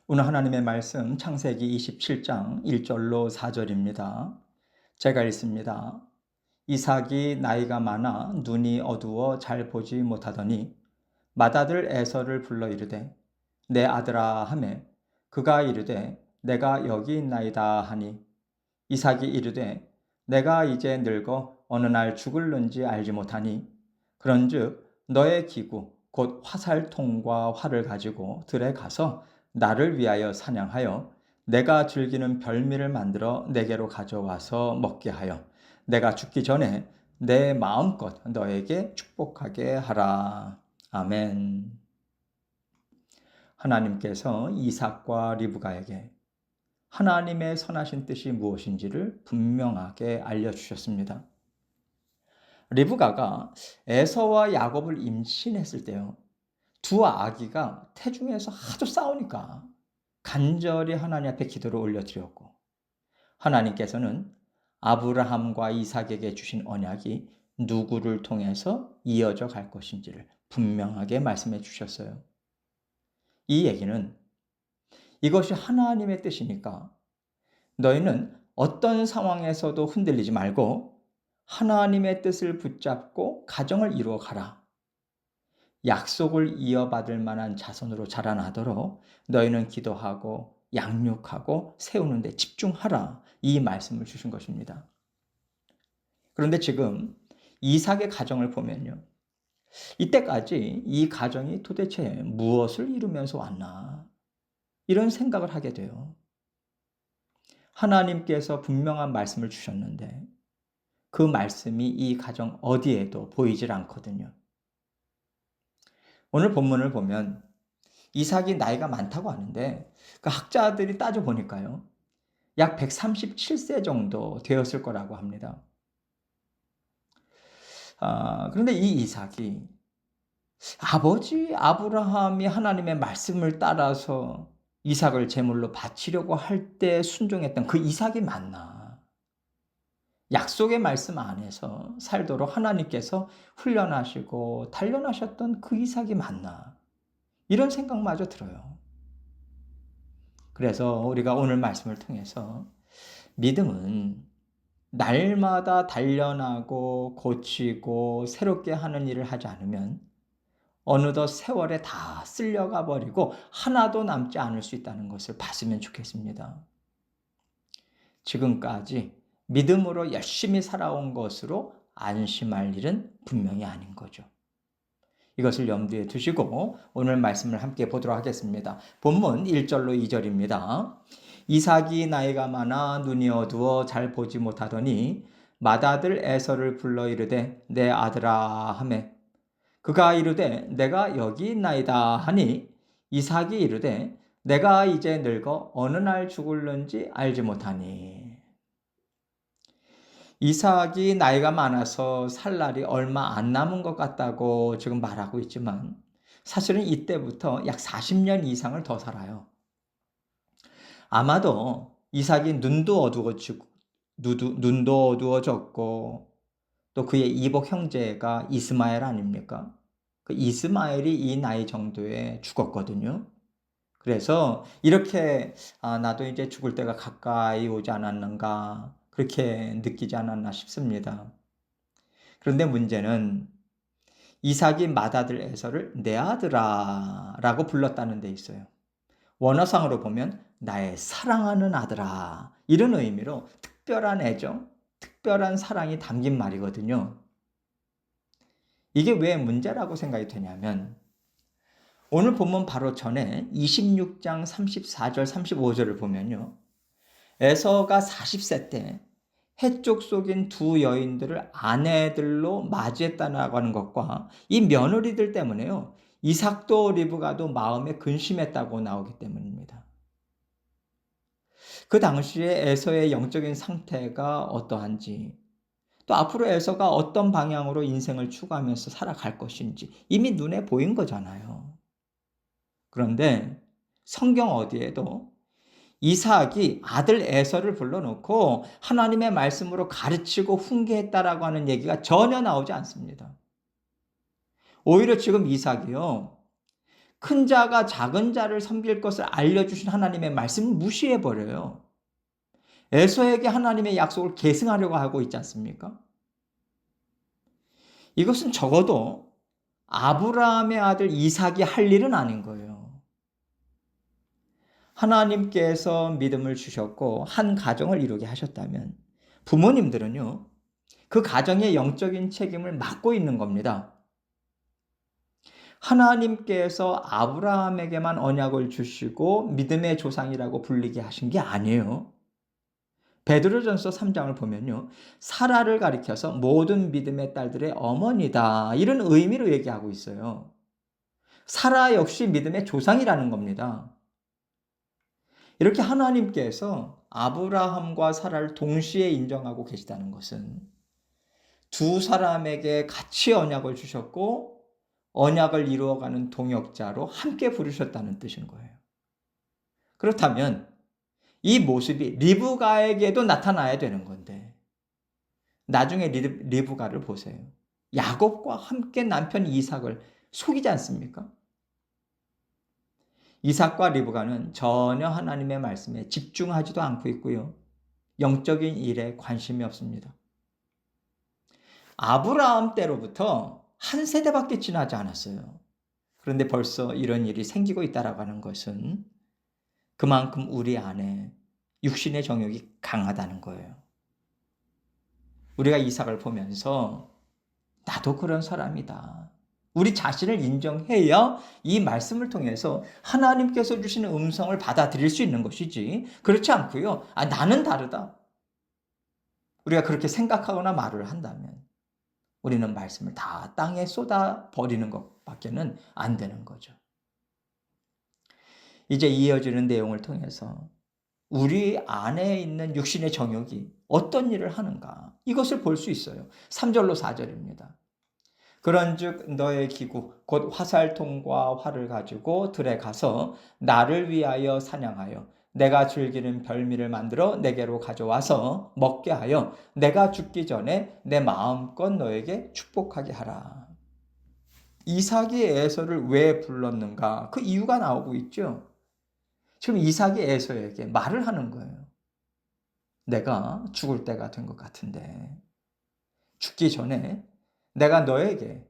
오늘 하나님의 말씀 창세기 27장 1절로 4절입니다. 제가 읽습니다. 이삭이 나이가 많아 눈이 어두워 잘 보지 못하더니 맏아들 에서를 불러 이르되 내 아들아 하매 그가 이르되 내가 여기 있나이다 하니 이삭이 이르되 내가 이제 늙어 어느 날 죽을는지 알지 못하니 그런즉 너의 기구 곧 화살통과 활을 가지고 들에 가서 나를 위하여 사냥하여 내가 즐기는 별미를 만들어 내게로 가져와서 먹게 하여 내가 죽기 전에 내 마음껏 너에게 축복하게 하라. 아멘. 하나님께서 이삭과 리브가에게 하나님의 선하신 뜻이 무엇인지를 분명하게 알려주셨습니다. 리브가가 에서와 야곱을 임신했을 때요, 두 아기가 태중에서 하도 싸우니까 간절히 하나님 앞에 기도를 올려드렸고, 하나님께서는 아브라함과 이삭에게 주신 언약이 누구를 통해서 이어져 갈 것인지를 분명하게 말씀해 주셨어요. 이 얘기는 이것이 하나님의 뜻이니까 너희는 어떤 상황에서도 흔들리지 말고 하나님의 뜻을 붙잡고 가정을 이루어 가라. 약속을 이어받을 만한 자손으로 자라나도록 너희는 기도하고 양육하고 세우는 데 집중하라. 이 말씀을 주신 것입니다. 그런데 지금 이삭의 가정을 보면요, 이때까지 이 가정이 도대체 무엇을 이루면서 왔나, 이런 생각을 하게 돼요. 하나님께서 분명한 말씀을 주셨는데 그 말씀이 이 가정 어디에도 보이질 않거든요. 오늘 본문을 보면 이삭이 나이가 많다고 하는데 그 학자들이 따져보니까요, 약 137세 정도 되었을 거라고 합니다. 그런데 이 이삭이 아버지 아브라함이 하나님의 말씀을 따라서 이삭을 제물로 바치려고 할 때 순종했던 그 이삭이 맞나? 약속의 말씀 안에서 살도록 하나님께서 훈련하시고 단련하셨던 그 이삭이 맞나? 이런 생각마저 들어요. 그래서 우리가 오늘 말씀을 통해서 믿음은 날마다 단련하고 고치고 새롭게 하는 일을 하지 않으면 어느덧 세월에 다 쓸려가 버리고 하나도 남지 않을 수 있다는 것을 봤으면 좋겠습니다. 지금까지 믿음으로 열심히 살아온 것으로 안심할 일은 분명히 아닌 거죠. 이것을 염두에 두시고 오늘 말씀을 함께 보도록 하겠습니다. 본문 1절로 2절입니다. 이삭이 나이가 많아 눈이 어두워 잘 보지 못하더니 맏아들 에서를 불러 이르되 내 아들아 하매 그가 이르되 내가 여기 있나이다 하니 이삭이 이르되 내가 이제 늙어 어느 날 죽을는지 알지 못하니. 이삭이 나이가 많아서 살 날이 얼마 안 남은 것 같다고 지금 말하고 있지만 사실은 이때부터 약 40년 이상을 더 살아요. 아마도 이삭이 눈도 어두워졌고 또 그의 이복 형제가 이스마엘 아닙니까? 그 이스마엘이 이 나이 정도에 죽었거든요. 그래서 이렇게 나도 이제 죽을 때가 가까이 오지 않았는가 그렇게 느끼지 않았나 싶습니다. 그런데 문제는 이삭이 맏아들 에서를 내 아들아 라고 불렀다는 데 있어요. 원어상으로 보면 나의 사랑하는 아들아, 이런 의미로 특별한 애정, 특별한 사랑이 담긴 말이거든요. 이게 왜 문제라고 생각이 되냐면 오늘 본문 바로 전에 26장 34절 35절을 보면요, 에서가 40세 때 해쪽 속인 두 여인들을 아내들로 맞이했다고 하는 것과 이 며느리들 때문에요, 이삭도 리브가도 마음에 근심했다고 나오기 때문입니다. 그 당시에 에서의 영적인 상태가 어떠한지, 또 앞으로 에서가 어떤 방향으로 인생을 추구하면서 살아갈 것인지 이미 눈에 보인 거잖아요. 그런데 성경 어디에도 이삭이 아들 에서를 불러놓고 하나님의 말씀으로 가르치고 훈계했다라고 하는 얘기가 전혀 나오지 않습니다. 오히려 지금 이삭이요, 큰 자가 작은 자를 섬길 것을 알려주신 하나님의 말씀을 무시해버려요. 에서에게 하나님의 약속을 계승하려고 하고 있지 않습니까? 이것은 적어도 아브라함의 아들 이삭이 할 일은 아닌 거예요. 하나님께서 믿음을 주셨고 한 가정을 이루게 하셨다면 부모님들은요, 그 가정의 영적인 책임을 맡고 있는 겁니다. 하나님께서 아브라함에게만 언약을 주시고 믿음의 조상이라고 불리게 하신 게 아니에요. 베드로전서 3장을 보면요, 사라를 가리켜서 모든 믿음의 딸들의 어머니다, 이런 의미로 얘기하고 있어요. 사라 역시 믿음의 조상이라는 겁니다. 이렇게 하나님께서 아브라함과 사라를 동시에 인정하고 계시다는 것은 두 사람에게 같이 언약을 주셨고 언약을 이루어가는 동역자로 함께 부르셨다는 뜻인 거예요. 그렇다면 이 모습이 리브가에게도 나타나야 되는 건데, 나중에 리브가를 보세요. 야곱과 함께 남편 이삭을 속이지 않습니까? 이삭과 리브가는 전혀 하나님의 말씀에 집중하지도 않고 있고요, 영적인 일에 관심이 없습니다. 아브라함 때로부터 한 세대밖에 지나지 않았어요. 그런데 벌써 이런 일이 생기고 있다라고 하는 것은 그만큼 우리 안에 육신의 정욕이 강하다는 거예요. 우리가 이삭을 보면서 나도 그런 사람이다, 우리 자신을 인정해야 이 말씀을 통해서 하나님께서 주시는 음성을 받아들일 수 있는 것이지, 그렇지 않고요, 나는 다르다, 우리가 그렇게 생각하거나 말을 한다면 우리는 말씀을 다 땅에 쏟아 버리는 것밖에는 안 되는 거죠. 이제 이어지는 내용을 통해서 우리 안에 있는 육신의 정욕이 어떤 일을 하는가, 이것을 볼 수 있어요. 3절로 4절입니다. 그런즉 너의 기구 곧 화살통과 활을 가지고 들에 가서 나를 위하여 사냥하여 내가 즐기는 별미를 만들어 내게로 가져와서 먹게 하여 내가 죽기 전에 내 마음껏 너에게 축복하게 하라. 이삭이 에서를 왜 불렀는가? 그 이유가 나오고 있죠. 지금 이삭이 에서에게 말을 하는 거예요. 내가 죽을 때가 된 것 같은데 죽기 전에 내가 너에게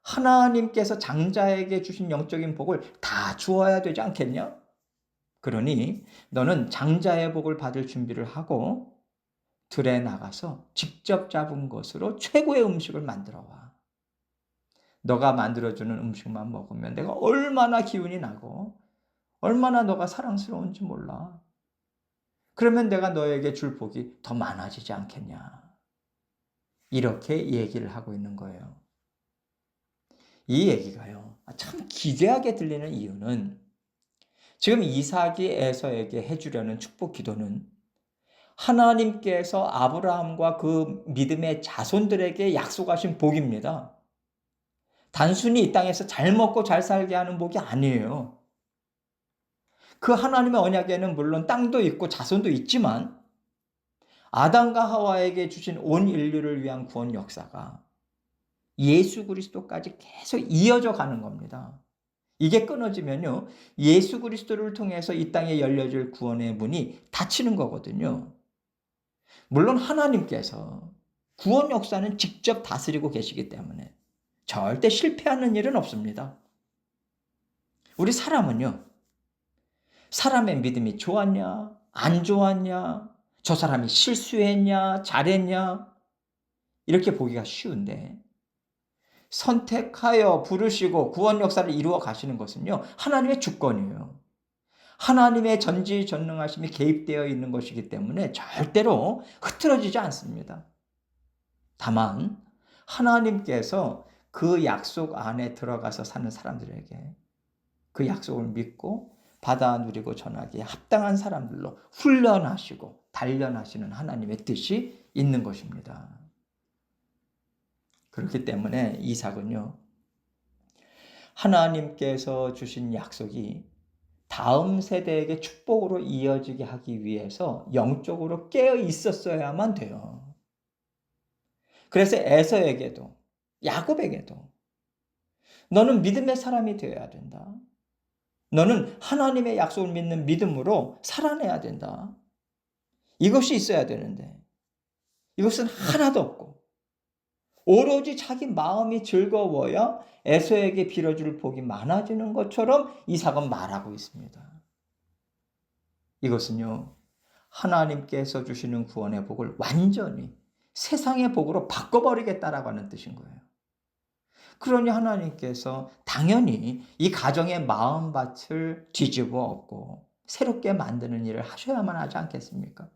하나님께서 장자에게 주신 영적인 복을 다 주어야 되지 않겠냐? 그러니 너는 장자의 복을 받을 준비를 하고 들에 나가서 직접 잡은 것으로 최고의 음식을 만들어 와. 너가 만들어주는 음식만 먹으면 내가 얼마나 기운이 나고 얼마나 너가 사랑스러운지 몰라. 그러면 내가 너에게 줄 복이 더 많아지지 않겠냐. 이렇게 얘기를 하고 있는 거예요. 이 얘기가요, 참 기괴하게 들리는 이유는 지금 이삭이 에서에게 해주려는 축복 기도는 하나님께서 아브라함과 그 믿음의 자손들에게 약속하신 복입니다. 단순히 이 땅에서 잘 먹고 잘 살게 하는 복이 아니에요. 그 하나님의 언약에는 물론 땅도 있고 자손도 있지만 아담과 하와에게 주신 온 인류를 위한 구원 역사가 예수 그리스도까지 계속 이어져 가는 겁니다. 이게 끊어지면요, 예수 그리스도를 통해서 이 땅에 열려질 구원의 문이 닫히는 거거든요. 물론 하나님께서 구원 역사는 직접 다스리고 계시기 때문에 절대 실패하는 일은 없습니다. 우리 사람은요, 사람의 믿음이 좋았냐, 안 좋았냐, 저 사람이 실수했냐, 잘했냐, 이렇게 보기가 쉬운데 선택하여 부르시고 구원 역사를 이루어 가시는 것은요, 하나님의 주권이에요. 하나님의 전지전능하심이 개입되어 있는 것이기 때문에 절대로 흐트러지지 않습니다. 다만 하나님께서 그 약속 안에 들어가서 사는 사람들에게 그 약속을 믿고 받아 누리고 전하기에 합당한 사람들로 훈련하시고 단련하시는 하나님의 뜻이 있는 것입니다. 그렇기 때문에 이삭은요, 하나님께서 주신 약속이 다음 세대에게 축복으로 이어지게 하기 위해서 영적으로 깨어 있었어야만 돼요. 그래서 에서에게도 야곱에게도 너는 믿음의 사람이 되어야 된다. 너는 하나님의 약속을 믿는 믿음으로 살아내야 된다. 이것이 있어야 되는데 이것은 하나도 없고 오로지 자기 마음이 즐거워야 에서에게 빌어줄 복이 많아지는 것처럼 이삭은 말하고 있습니다. 이것은요, 하나님께서 주시는 구원의 복을 완전히 세상의 복으로 바꿔버리겠다라고 하는 뜻인 거예요. 그러니 하나님께서 당연히 이 가정의 마음밭을 뒤집어 엎고 새롭게 만드는 일을 하셔야만 하지 않겠습니까?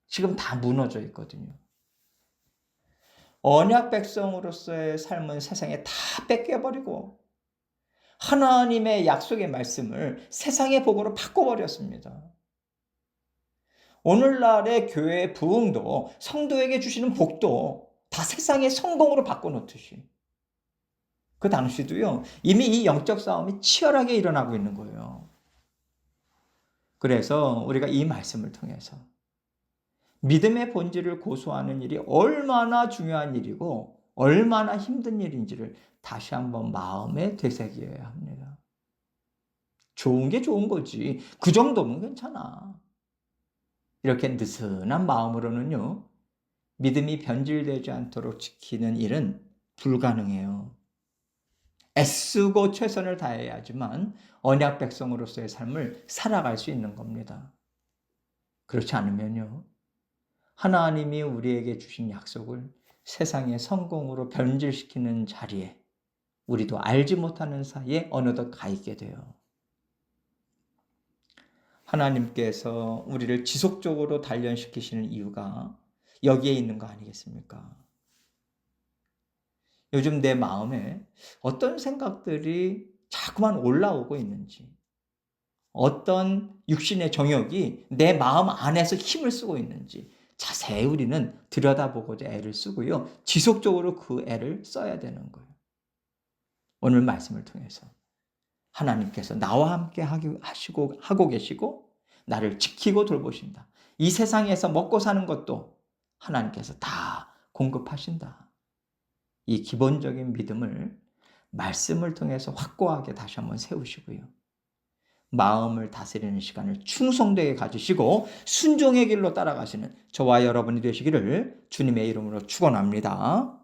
지금 다 무너져 있거든요. 언약 백성으로서의 삶은 세상에 다 뺏겨버리고 하나님의 약속의 말씀을 세상의 복으로 바꿔버렸습니다. 오늘날의 교회의 부흥도 성도에게 주시는 복도 다 세상의 성공으로 바꿔놓듯이 그 당시도요 이미 이 영적 싸움이 치열하게 일어나고 있는 거예요. 그래서 우리가 이 말씀을 통해서 믿음의 본질을 고수하는 일이 얼마나 중요한 일이고 얼마나 힘든 일인지를 다시 한번 마음에 되새겨야 합니다. 좋은 게 좋은 거지. 그 정도면 괜찮아. 이렇게 느슨한 마음으로는요, 믿음이 변질되지 않도록 지키는 일은 불가능해요. 애쓰고 최선을 다해야지만 언약 백성으로서의 삶을 살아갈 수 있는 겁니다. 그렇지 않으면요, 하나님이 우리에게 주신 약속을 세상의 성공으로 변질시키는 자리에 우리도 알지 못하는 사이에 어느덧 가 있게 돼요. 하나님께서 우리를 지속적으로 단련시키시는 이유가 여기에 있는 거 아니겠습니까? 요즘 내 마음에 어떤 생각들이 자꾸만 올라오고 있는지, 어떤 육신의 정욕이 내 마음 안에서 힘을 쓰고 있는지 자세히 우리는 들여다보고자 애를 쓰고요. 지속적으로 그 애를 써야 되는 거예요. 오늘 말씀을 통해서 하나님께서 나와 함께 하고 계시고 나를 지키고 돌보신다. 이 세상에서 먹고 사는 것도 하나님께서 다 공급하신다. 이 기본적인 믿음을 말씀을 통해서 확고하게 다시 한번 세우시고요. 마음을 다스리는 시간을 충성되게 가지시고 순종의 길로 따라가시는 저와 여러분이 되시기를 주님의 이름으로 축원합니다.